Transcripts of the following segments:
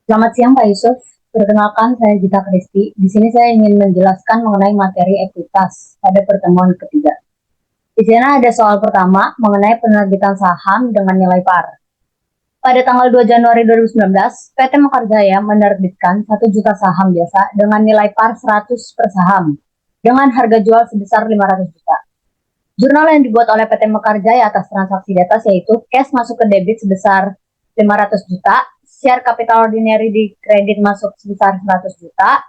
Selamat siang Pak Yusuf. Perkenalkan saya Gita Kristi. Di sini saya ingin menjelaskan mengenai materi ekuitas pada pertemuan ketiga. Di sini ada soal pertama mengenai penerbitan saham dengan nilai par. Pada tanggal 2 Januari 2019, PT Mekarjaya menerbitkan 1 juta saham biasa dengan nilai par 100 per saham dengan harga jual sebesar 500 juta. Jurnal yang dibuat oleh PT Mekarjaya atas transaksi di atas yaitu cash masuk ke debit sebesar 500 juta, share capital ordinary di kredit masuk sebesar 100 juta,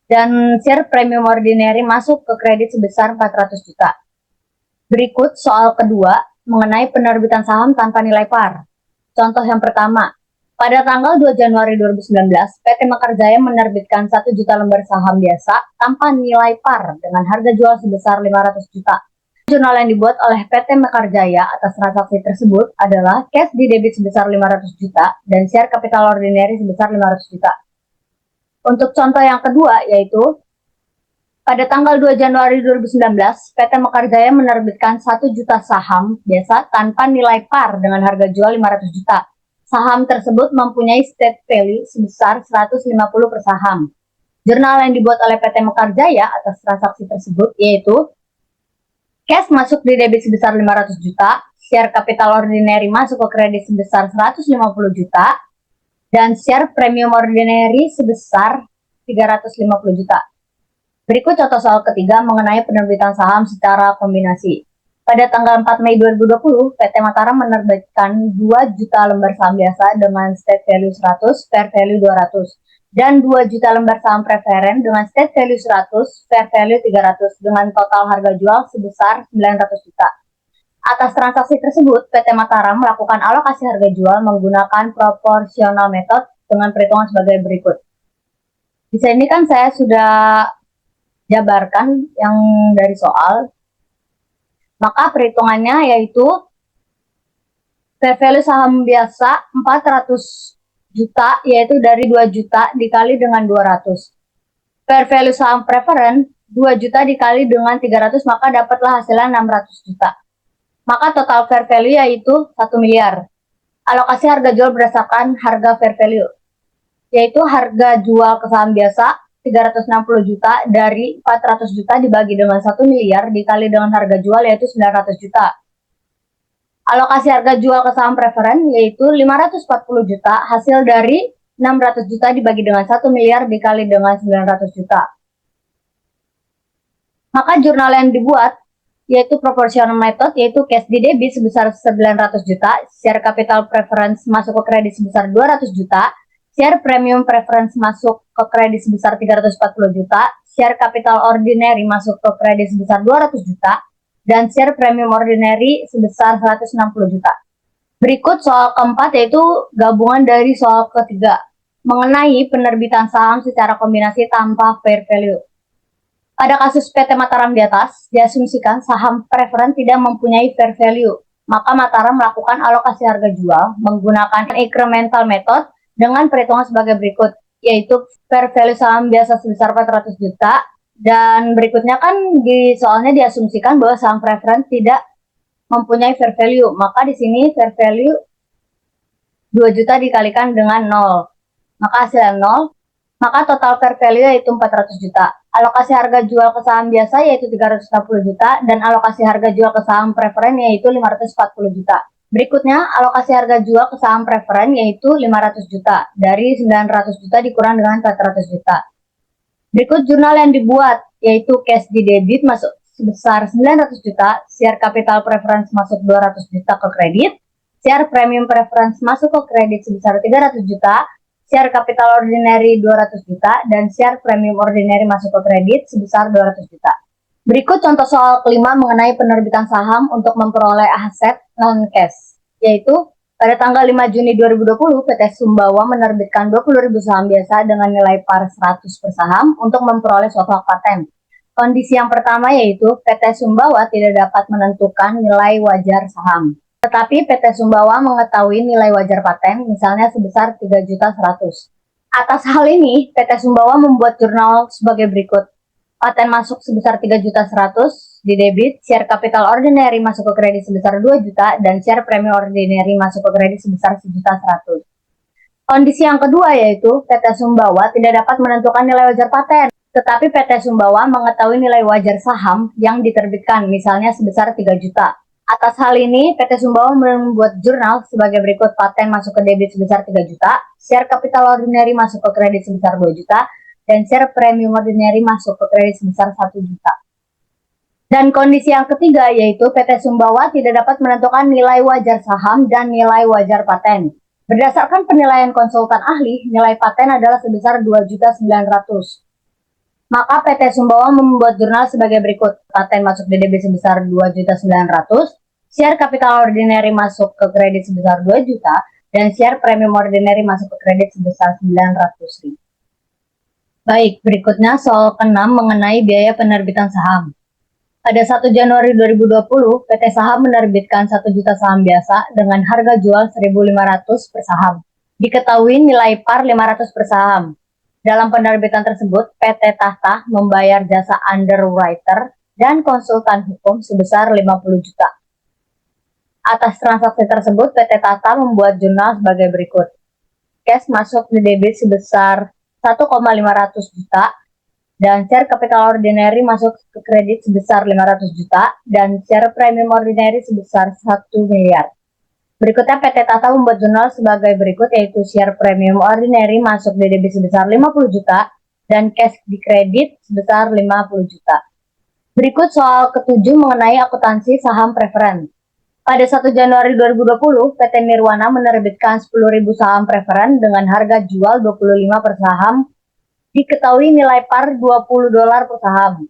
dan share premium ordinary masuk ke kredit sebesar 400 juta. Berikut soal kedua mengenai penerbitan saham tanpa nilai par. Contoh yang pertama, pada tanggal 2 Januari 2019, PT Mekarjaya menerbitkan 1 juta lembar saham biasa tanpa nilai par dengan harga jual sebesar 500 juta. Jurnal yang dibuat oleh PT Mekarjaya atas transaksi tersebut adalah cash di debit sebesar 500 juta dan share capital ordinary sebesar 500 juta. Untuk contoh yang kedua yaitu pada tanggal 2 Januari 2019, PT Mekarjaya menerbitkan 1 juta saham biasa tanpa nilai par dengan harga jual 500 juta. Saham tersebut mempunyai state value sebesar 150 per saham. Jurnal yang dibuat oleh PT Mekarjaya atas transaksi tersebut yaitu cash masuk di debit sebesar 500 juta, share capital ordinary masuk ke kredit sebesar 150 juta, dan share premium ordinary sebesar 350 juta. Berikut contoh soal ketiga mengenai penerbitan saham secara kombinasi. Pada tanggal 4 Mei 2020, PT Mataram menerbitkan 2 juta lembar saham biasa dengan state value 100, fair value 200, dan 2 juta lembar saham preferen dengan state value 100, fair value 300, dengan total harga jual sebesar 900 juta. Atas transaksi tersebut, PT Mataram melakukan alokasi harga jual menggunakan proporsional method dengan perhitungan sebagai berikut. Di sini kan saya sudah jabarkan yang dari soal, maka perhitungannya yaitu fair value saham biasa 400 juta yaitu dari 2 juta dikali dengan 200. Fair value saham preferen 2 juta dikali dengan 300 maka dapatlah hasilnya 600 juta. Maka total fair value yaitu 1 miliar. Alokasi harga jual berdasarkan harga fair value yaitu harga jual ke saham biasa 360 juta dari 400 juta dibagi dengan 1 miliar dikali dengan harga jual yaitu 900 juta. Alokasi harga jual ke saham preferen yaitu 540 juta hasil dari 600 juta dibagi dengan 1 miliar dikali dengan 900 juta. Maka jurnal yang dibuat yaitu proportional method yaitu cash di debit sebesar 900 juta, share capital preference masuk ke kredit sebesar 200 juta, share premium preference masuk ke kredit sebesar 340 juta, share capital ordinary masuk ke kredit sebesar 200 juta, dan share premium ordinary sebesar 160 juta. Berikut soal keempat yaitu gabungan dari soal ketiga mengenai penerbitan saham secara kombinasi tanpa fair value. Pada kasus PT Mataram di atas, diasumsikan saham preferen tidak mempunyai fair value, maka Mataram melakukan alokasi harga jual menggunakan incremental method dengan perhitungan sebagai berikut, yaitu fair value saham biasa sebesar 400 juta, dan berikutnya kan di soalnya diasumsikan bahwa saham preferen tidak mempunyai fair value, maka di sini fair value 2 juta dikalikan dengan 0, maka hasilnya 0, maka total fair value yaitu 400 juta. Alokasi harga jual ke saham biasa yaitu 360 juta, dan alokasi harga jual ke saham preferen yaitu 540 juta. Berikutnya, alokasi harga jual ke saham preferen yaitu 500 juta. Dari 900 juta dikurang dengan 400 juta. Berikut jurnal yang dibuat, yaitu cash di debit masuk sebesar 900 juta, share capital preference masuk 200 juta ke kredit, share premium preference masuk ke kredit sebesar 300 juta, share capital ordinary 200 juta, dan share premium ordinary masuk ke kredit sebesar 200 juta. Berikut contoh soal kelima mengenai penerbitan saham untuk memperoleh aset non-cash, yaitu pada tanggal 5 Juni 2020, PT Sumbawa menerbitkan 20.000 saham biasa dengan nilai par 100 per saham untuk memperoleh suatu hak paten. Kondisi yang pertama yaitu PT Sumbawa tidak dapat menentukan nilai wajar saham. Tetapi PT Sumbawa mengetahui nilai wajar paten misalnya sebesar 3.100.000. Atas hal ini, PT Sumbawa membuat jurnal sebagai berikut. Paten masuk sebesar 3.100.000 di debit, share capital ordinary masuk ke kredit sebesar 2 juta, dan share premium ordinary masuk ke kredit sebesar 1.100.000. Kondisi yang kedua yaitu PT Sumbawa tidak dapat menentukan nilai wajar paten, tetapi PT Sumbawa mengetahui nilai wajar saham yang diterbitkan, misalnya sebesar 3 juta. Atas hal ini, PT Sumbawa membuat jurnal sebagai berikut: paten masuk ke debit sebesar 3 juta, share capital ordinary masuk ke kredit sebesar 2 juta, dan share premium ordinary masuk ke kredit sebesar 1 juta. Dan kondisi yang ketiga yaitu PT Sumbawa tidak dapat menentukan nilai wajar saham dan nilai wajar paten. Berdasarkan penilaian konsultan ahli, nilai paten adalah sebesar 2.900.000. Maka PT Sumbawa membuat jurnal sebagai berikut: paten masuk DDB sebesar 2.900.000, share capital ordinary masuk ke kredit sebesar 2 juta, dan share premium ordinary masuk ke kredit sebesar 900.000. Baik, berikutnya soal ke-6 mengenai biaya penerbitan saham. Pada 1 Januari 2020, PT Saham menerbitkan 1 juta saham biasa dengan harga jual 1.500 per saham. Diketahui nilai par 500 per saham. Dalam penerbitan tersebut, PT Tahta membayar jasa underwriter dan konsultan hukum sebesar 50 juta. Atas transaksi tersebut, PT Tahta membuat jurnal sebagai berikut: cash masuk di debit sebesar 1,500 juta, dan share capital ordinary masuk ke kredit sebesar 500 juta, dan share premium ordinary sebesar 1 miliar. Berikutnya PT Tahta membuat jurnal sebagai berikut, yaitu share premium ordinary masuk di debit sebesar 50 juta, dan cash di kredit sebesar 50 juta. Berikut soal ketujuh mengenai akuntansi saham preferen. Pada 1 Januari 2020, PT Nirwana menerbitkan 10.000 saham preferen dengan harga jual 25 per saham. Diketahui nilai par 20 dolar per saham.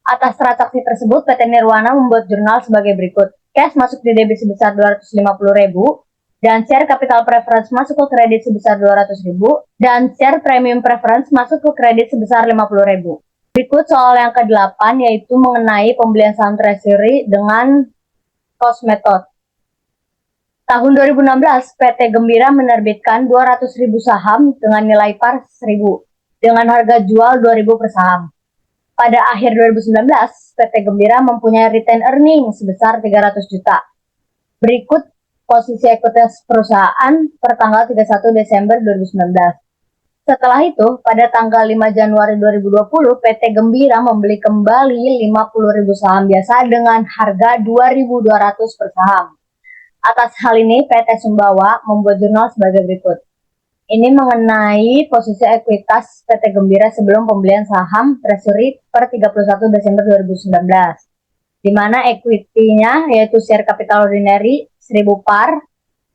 Atas transaksi tersebut, PT Nirwana membuat jurnal sebagai berikut: cash masuk di debit sebesar 250.000, dan share capital preference masuk ke kredit sebesar 200.000, dan share premium preference masuk ke kredit sebesar 50.000. Berikut soal yang ke-8 yaitu mengenai pembelian saham treasury dengan cost method. Tahun 2016, PT Gembira menerbitkan 200.000 saham dengan nilai par 1.000. Dengan harga jual 2.000 per saham. Pada akhir 2019, PT Gembira mempunyai return earning sebesar 300 juta. Berikut posisi ekuitas perusahaan per tanggal 31 Desember 2019. Setelah itu, pada tanggal 5 Januari 2020, PT Gembira membeli kembali 50.000 saham biasa dengan harga 2.200 per saham. Atas hal ini, PT Sumbawa membuat jurnal sebagai berikut. Ini mengenai posisi ekuitas PT Gembira sebelum pembelian saham treasury per 31 Desember 2019. Di mana equity-nya yaitu share capital ordinary 1.000 par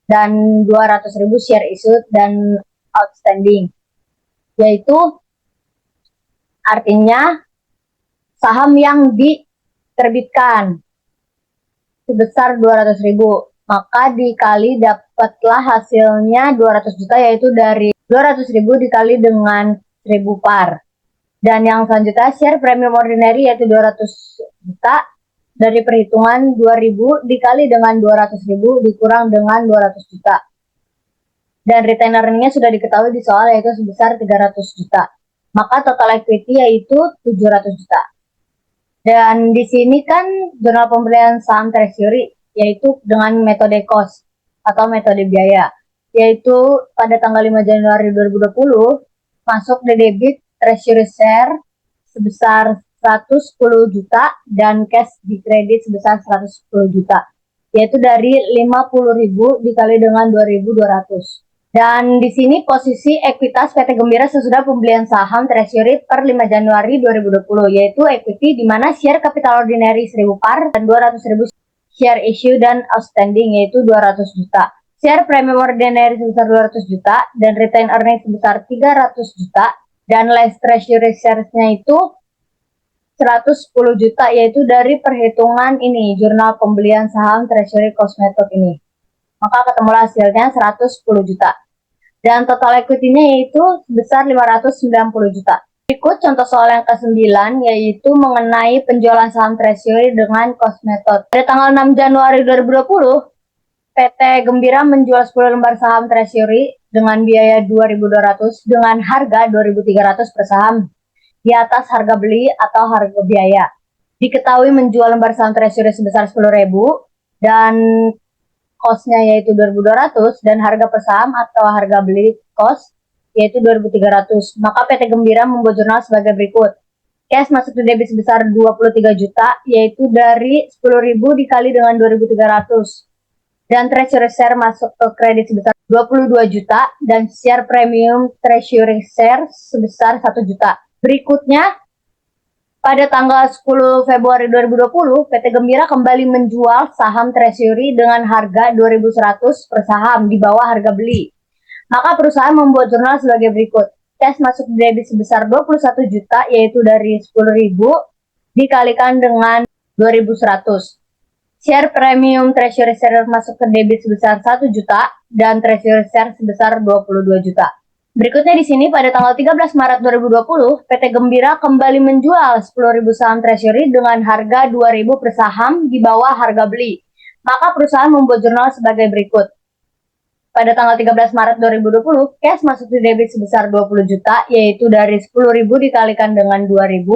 dan 200.000 share issued dan outstanding. Yaitu artinya saham yang diterbitkan sebesar 200.000. Maka dikali dapatlah hasilnya 200 juta, yaitu dari 200.000 dikali dengan 1.000 par. Dan yang selanjutnya share premium ordinary yaitu 200 juta dari perhitungan 2.000 dikali dengan 200.000 dikurang dengan 200 juta. Dan return earningnya sudah diketahui di soal, yaitu sebesar 300 juta. Maka total equity yaitu 700 juta. Dan di sini kan jurnal pembelian saham treasury yaitu dengan metode cost atau metode biaya, yaitu pada tanggal 5 Januari 2020 masuk di debit treasury share sebesar 110 juta dan cash di kredit sebesar 110 juta, yaitu dari 50.000 dikali dengan 2.200. Dan di sini posisi ekuitas PT Gembira sesudah pembelian saham treasury per 5 Januari 2020, yaitu equity di mana share capital ordinary 1.000 par dan 200.000 share issue dan outstanding yaitu 200 juta. Share premium ordinary sebesar 200 juta dan return earning sebesar 300 juta dan less treasury shares-nya itu 110 juta, yaitu dari perhitungan ini jurnal pembelian saham treasury cost method ini. Maka ketemulah hasilnya 110 juta. Dan total equity-nya yaitu sebesar 590 juta. Berikut contoh soal yang ke-9 yaitu mengenai penjualan saham treasury dengan cost method. Pada tanggal 6 Januari 2020, PT Gembira menjual 10 lembar saham treasury dengan biaya 2.200 dengan harga 2.300 per saham di atas harga beli atau harga biaya. Diketahui menjual lembar saham treasury sebesar 10.000 dan cost-nya yaitu 2.200 dan harga per saham atau harga beli cost yaitu 2.300. Maka PT Gembira membuat jurnal sebagai berikut. Cash masuk di debit sebesar 23 juta yaitu dari 10.000 dikali dengan 2.300. Dan treasury share masuk ke kredit sebesar 22 juta dan share premium treasury share sebesar 1 juta. Berikutnya, pada tanggal 10 Februari 2020, PT Gembira kembali menjual saham treasury dengan harga 2.100 per saham di bawah harga beli. Maka perusahaan membuat jurnal sebagai berikut. Cash masuk di debit sebesar 21 juta yaitu dari 10.000 dikalikan dengan 2.100. Share premium treasury share masuk ke debit sebesar 1 juta dan treasury share sebesar 22 juta. Berikutnya di sini pada tanggal 13 Maret 2020, PT Gembira kembali menjual 10.000 saham treasury dengan harga 2.000 per saham di bawah harga beli. Maka perusahaan membuat jurnal sebagai berikut. Pada tanggal 13 Maret 2020, cash masuk di debit sebesar 20 juta yaitu dari 10.000 dikalikan dengan 2.000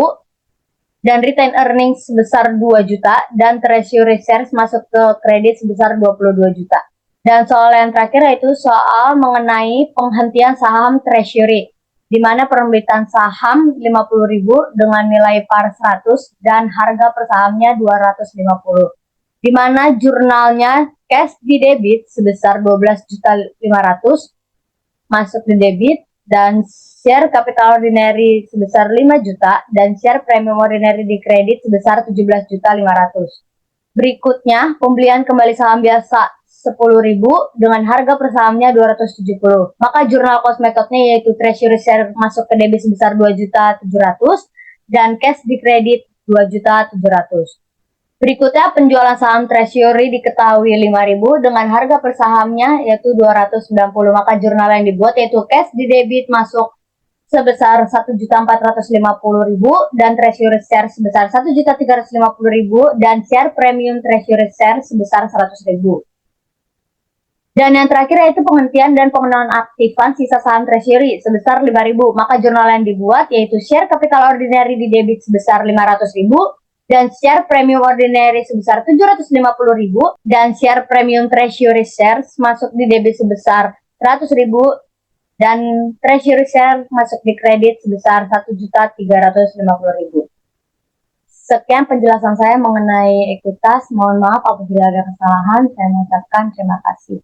dan retain earnings sebesar 2 juta dan treasury shares masuk ke kredit sebesar 22 juta. Dan soal yang terakhir yaitu soal mengenai penghentian saham treasury, di mana penerbitan saham 50.000 dengan nilai par 100 dan harga per sahamnya 250. Di mana jurnalnya cash di debit sebesar 12.500 masuk di debit dan share capital ordinary sebesar 5 juta dan share premium ordinary di kredit sebesar 17.500. Berikutnya, pembelian kembali saham biasa 10.000 dengan harga per sahamnya 270. Maka jurnal cost metodenya yaitu treasury share masuk ke debit sebesar 2.700 dan cash di kredit 2.700. Berikutnya penjualan saham treasury diketahui 5.000 dengan harga per sahamnya yaitu 290. Maka jurnal yang dibuat yaitu cash di debit masuk sebesar 1.450.000 dan treasury share sebesar 1.350.000 dan share premium treasury share sebesar 100.000. Dan yang terakhir yaitu penghentian dan penonaktifan sisa saham treasury sebesar 5.000. Maka jurnal yang dibuat yaitu share capital ordinary di debit sebesar 500.000 dan share premium ordinary sebesar 750.000 dan share premium treasury shares masuk di debit sebesar 100.000 dan treasury share masuk di kredit sebesar 1.350.000. Sekian penjelasan saya mengenai ekuitas. Mohon maaf apabila ada kesalahan. Saya mengucapkan terima kasih.